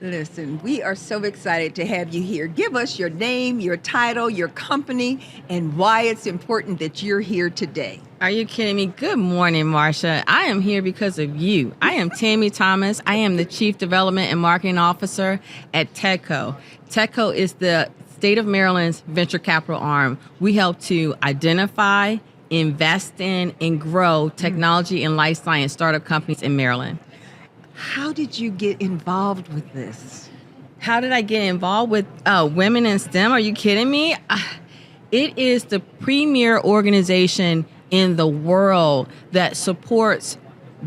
Listen, we are so excited to have you here. Give us your name, your title, your company, and why it's important that you're here today. Are you kidding me? Good morning, Marsha. I am here because of you. I am Tammi Thomas. I am the Chief Development and Marketing Officer at TEDCO. TEDCO is the State of Maryland's venture capital arm. We help to identify, invest in, and grow technology and life science startup companies in Maryland. How did you get involved with this? How did I get involved with women in STEM? Are you kidding me? It is the premier organization in the world that supports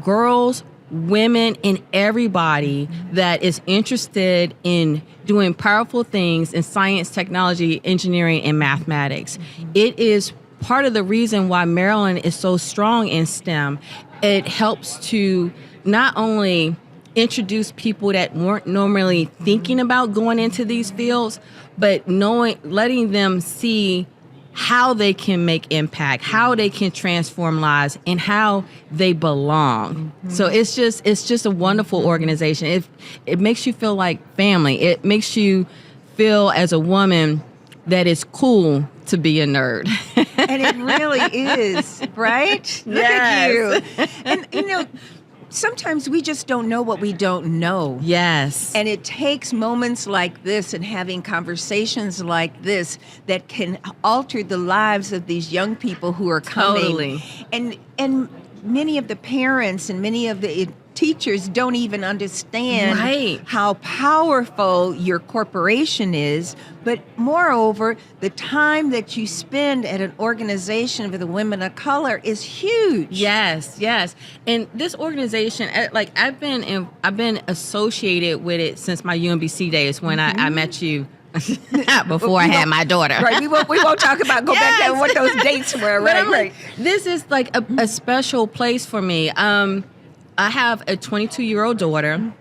girls, women, and everybody that is interested in doing powerful things in science, technology, engineering, and mathematics. It is part of the reason why Maryland is so strong in STEM. It helps to not only introduce people that weren't normally thinking about going into these fields, but letting them see how they can make impact, how they can transform lives, and how they belong. So it's just a wonderful organization. It makes you feel like family. It makes you feel as a woman that it's cool to be a nerd. And it really is, right? Look at you. And sometimes we just don't know what we don't know. Yes. And it takes moments like this and having conversations like this that can alter the lives of these young people who are coming. Totally. And many of the parents and many of the teachers don't even understand how powerful your corporation is. But moreover, the time that you spend at an organization for the women of color is huge. Yes. And this organization, I've been associated with it since my UMBC days when I met you. Before I had my daughter. Right. We won't talk about back to what those dates were. Right. This is like a special place for me. I have a 22-year-old daughter,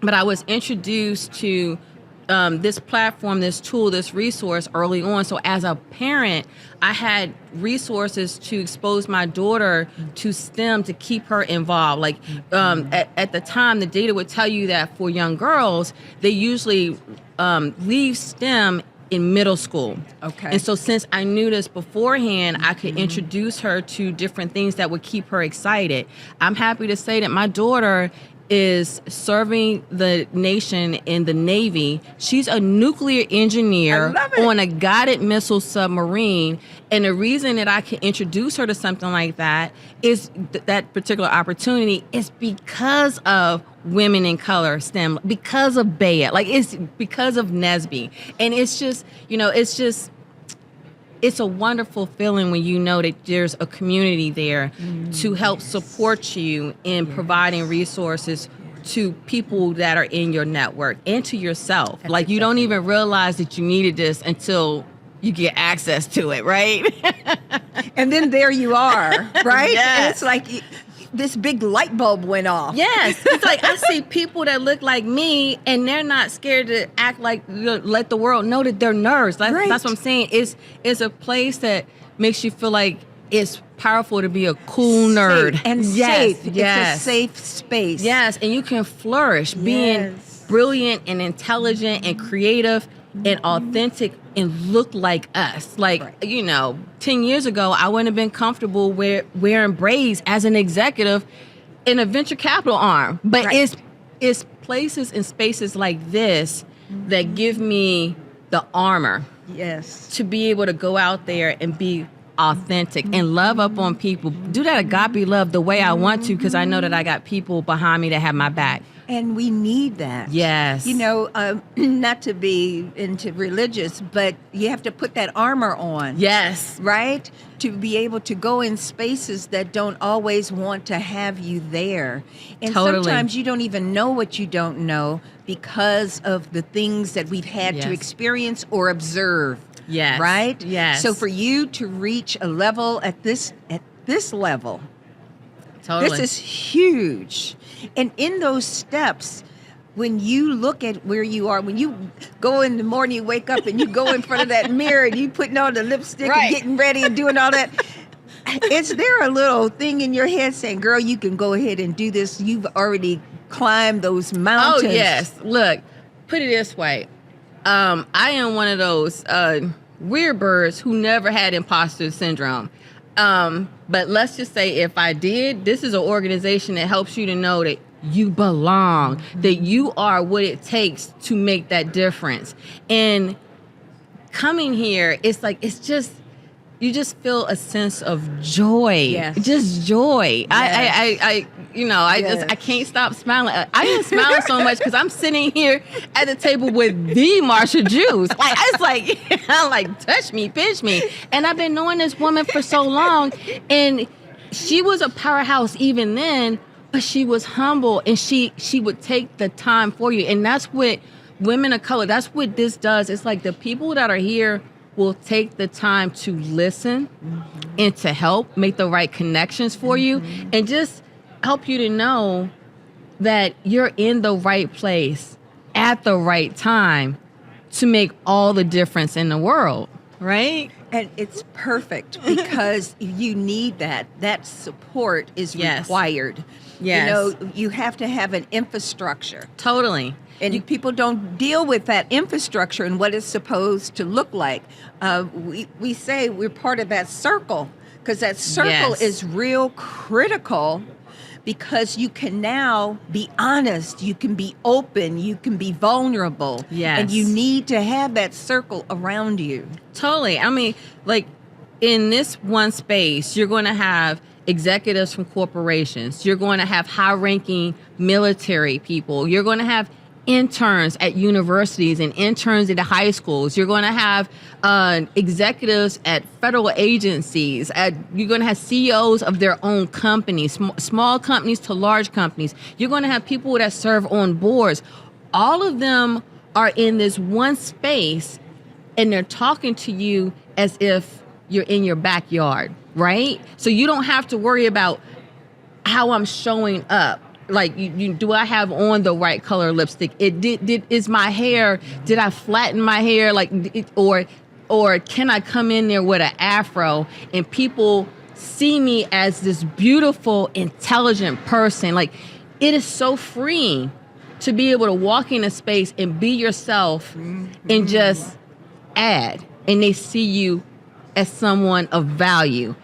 but I was introduced to this platform, this tool, this resource early on. So as a parent, I had resources to expose my daughter to STEM to keep her involved. At the time, the data would tell you that for young girls, they usually leave STEM in middle school. Okay. And so since I knew this beforehand, I could introduce her to different things that would keep her excited. I'm happy to say that my daughter is serving the nation in the Navy. She's a nuclear engineer on a guided missile submarine. And the reason that I can introduce her to something like that is that particular opportunity is because of women in color STEM, because of Bayet, it's because of Nesby. And it's just, it's a wonderful feeling when you know that there's a community there to help support you in providing resources to people that are in your network and to yourself. You don't even realize that you needed this until you get access to it, right? And then there you are, right? Yes. And it's like this big light bulb went off. Yes. It's like I see people that look like me and they're not scared to act like, let the world know that they're nerds. That's what I'm saying. It's a place that makes you feel like it's powerful to be a cool nerd. Safe and safe. It's a safe space. Yes. And you can flourish being brilliant and intelligent and creative and authentic and look like us. 10 years ago, I wouldn't have been comfortable wearing braids as an executive in a venture capital arm. But it's places and spaces like this that give me the armor to be able to go out there and be authentic and love up on people. Do that agape love the way I want to, because I know that I got people behind me that have my back. And we need that. Yes. Not to be into religious, but you have to put that armor on. Yes. Right? To be able to go in spaces that don't always want to have you there. And sometimes you don't even know what you don't know because of the things that we've had to experience or observe. Yes. Right? Yes. So for you to reach a level at this level, this is huge. And in those steps, when you look at where you are, when you go in the morning, you wake up and you go in front of that mirror and you putting on the lipstick and getting ready and doing all that, is there a little thing in your head saying, girl, you can go ahead and do this? You've already climbed those mountains. Oh, yes. Look, put it this way. I am one of those weird birds who never had imposter syndrome. But let's just say if I did, this is an organization that helps you to know that you belong, that you are what it takes to make that difference. And coming here, it's like, you just feel a sense of joy. Yes. Just joy. Yes. I can't stop smiling. I ain't smiling so much because I'm sitting here at the table with the Marsha Jews. I'm like, touch me, pinch me. And I've been knowing this woman for so long, and she was a powerhouse even then, but she was humble, and she would take the time for you. And that's what women of color, that's what this does. It's like the people that are here will take the time to listen and to help make the right connections for you, and just help you to know that you're in the right place at the right time to make all the difference in the world, right? And it's perfect because you need that. That support is required. Yes. You have to have an infrastructure. Totally. And people don't deal with that infrastructure and what it's supposed to look like. We say we're part of that circle, because that circle is real critical, because you can now be honest, you can be open, you can be vulnerable. Yes. And you need to have that circle around you. Totally. I mean, like, in this one space, you're going to have executives from corporations. You're going to have high-ranking military people. You're going to have interns at universities and interns at the high schools. You're going to have executives at federal agencies. You're going to have CEOs of their own companies, small companies to large companies. You're going to have people that serve on boards. All of them are in this one space, and they're talking to you as if you're in your backyard, right? So you don't have to worry about how I'm showing up. Like, do I have on the right color lipstick? Is my hair, did I flatten my hair? Or can I come in there with an afro and people see me as this beautiful, intelligent person? Like, it is so freeing to be able to walk in a space and be yourself and just add, and they see you as someone of value.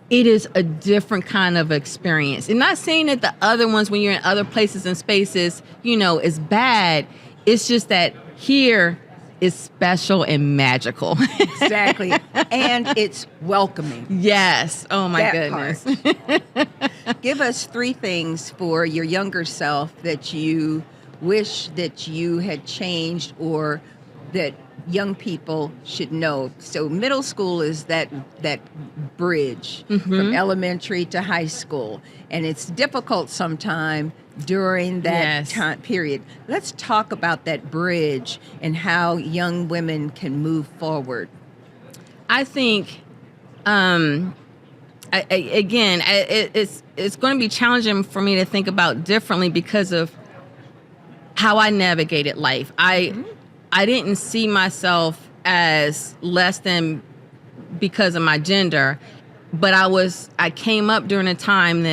It is a different kind of experience. And not saying that the other ones, when you're in other places and spaces, is bad. It's just that here is special and magical. Exactly. And it's welcoming. Yes. Oh, my goodness. Give us 3 things for your younger self that you wish that you had changed, or that young people should know. So middle school is that bridge from elementary to high school, and it's difficult sometimes during that time period. Let's talk about that bridge and how young women can move forward. I think, it's going to be challenging for me to think about differently because of how I navigated life. I didn't see myself as less than because of my gender, but I came up during a time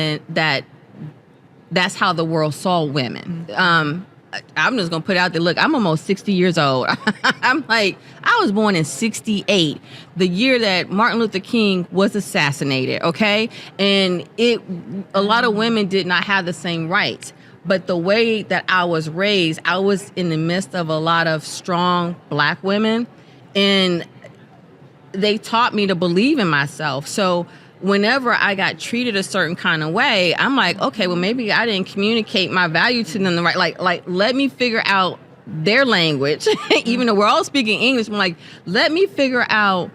that's how the world saw women. I'm just gonna put it out there. Look, I'm almost 60 years old. I'm like, I was born in 68, the year that Martin Luther King was assassinated. Okay, and a lot of women did not have the same rights. But the way that I was raised, I was in the midst of a lot of strong Black women, and they taught me to believe in myself. So whenever I got treated a certain kind of way, I'm like, okay, well, maybe I didn't communicate my value to them the right. Like, let me figure out their language. Even though we're all speaking English, I'm like, let me figure out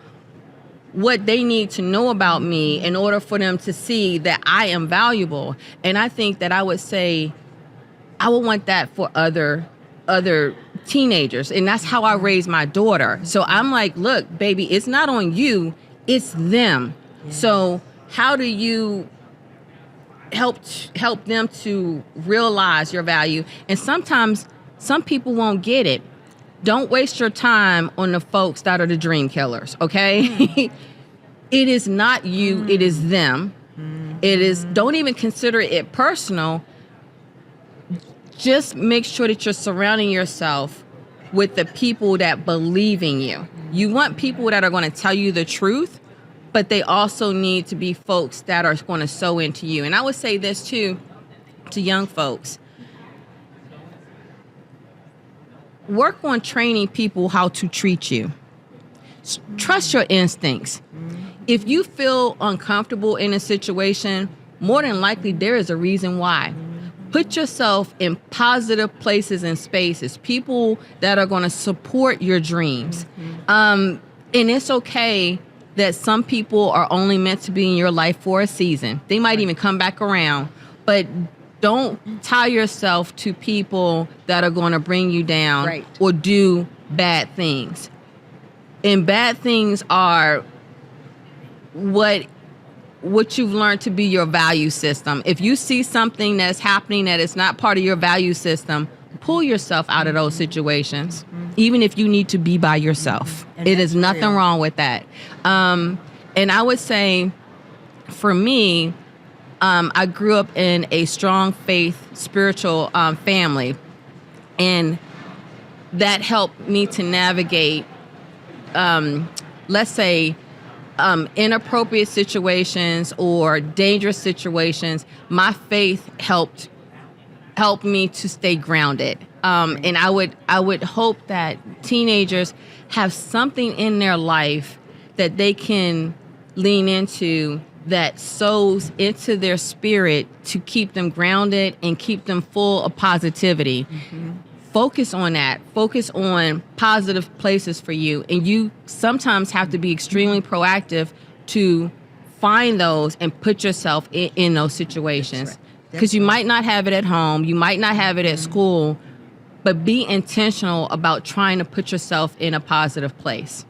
what they need to know about me in order for them to see that I am valuable. And I think that I would say, I would want that for other teenagers. And that's how I raised my daughter. So I'm like, look, baby, it's not on you, it's them. Yeah. So how do you help them to realize your value? And sometimes some people won't get it. Don't waste your time on the folks that are the dream killers, okay? It is not you, it is them. It is, don't even consider it personal. Just make sure that you're surrounding yourself with the people that believe in you. You want people that are going to tell you the truth, but they also need to be folks that are going to sow into you. And I would say this too to young folks. Work on training people how to treat you. Trust your instincts. If you feel uncomfortable in a situation, more than likely there is a reason why. Put yourself in positive places and spaces, people that are going to support your dreams. And it's okay that some people are only meant to be in your life for a season. They might even come back around, but don't tie yourself to people that are going to bring you down or do bad things. And bad things are what you've learned to be your value system. If you see something that's happening that is not part of your value system, pull yourself out of those situations, even if you need to be by yourself. It is nothing wrong with that. And I would say, for me, I grew up in a strong faith, spiritual family, and that helped me to navigate, let's say, inappropriate situations or dangerous situations. My faith helped me to stay grounded. And I would hope that teenagers have something in their life that they can lean into that sows into their spirit to keep them grounded and keep them full of positivity. Focus on that. Focus on positive places for you. And you sometimes have to be extremely proactive to find those and put yourself in those situations. Because you might not have it at home. You might not have it at school. But be intentional about trying to put yourself in a positive place.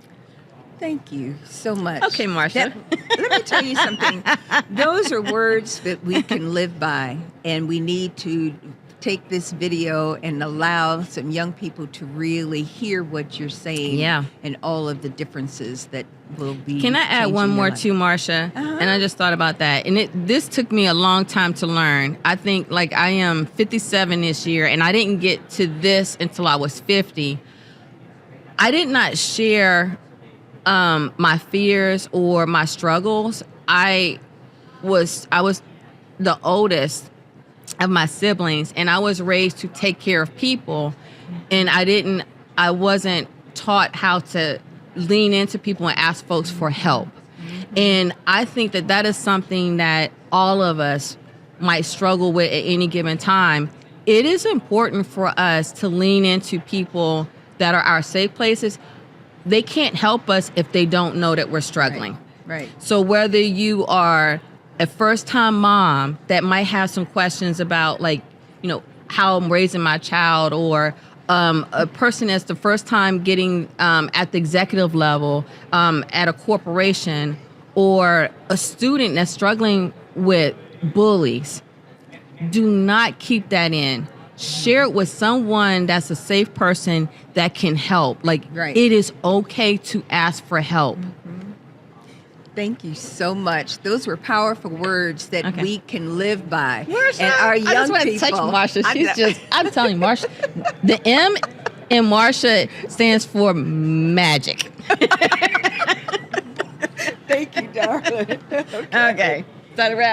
Thank you so much. Okay, Marsha. Let me tell you something. Those are words that we can live by, and we need to take this video and allow some young people to really hear what you're saying and all of the differences that will be. Can I add one more too, Marsha? And I just thought about that. And this took me a long time to learn. I think I am 57 this year, and I didn't get to this until I was 50. I did not share my fears or my struggles. I was the oldest of my siblings, and I was raised to take care of people, and I wasn't taught how to lean into people and ask folks for help. And I think that is something that all of us might struggle with at any given time. It is important for us to lean into people that are our safe places. They can't help us if they don't know that we're struggling. Right. So whether you are a first-time mom that might have some questions about, how I'm raising my child, or a person that's the first time getting at the executive level at a corporation, or a student that's struggling with bullies, do not keep that in. Share it with someone that's a safe person that can help. It is okay to ask for help. Thank you so much. Those were powerful words that we can live by. Marsha, and our young I just want to touch Marsha. I'm telling you, Marsha, the M in Marsha stands for magic. Thank you, darling. Okay. Is that a wrap?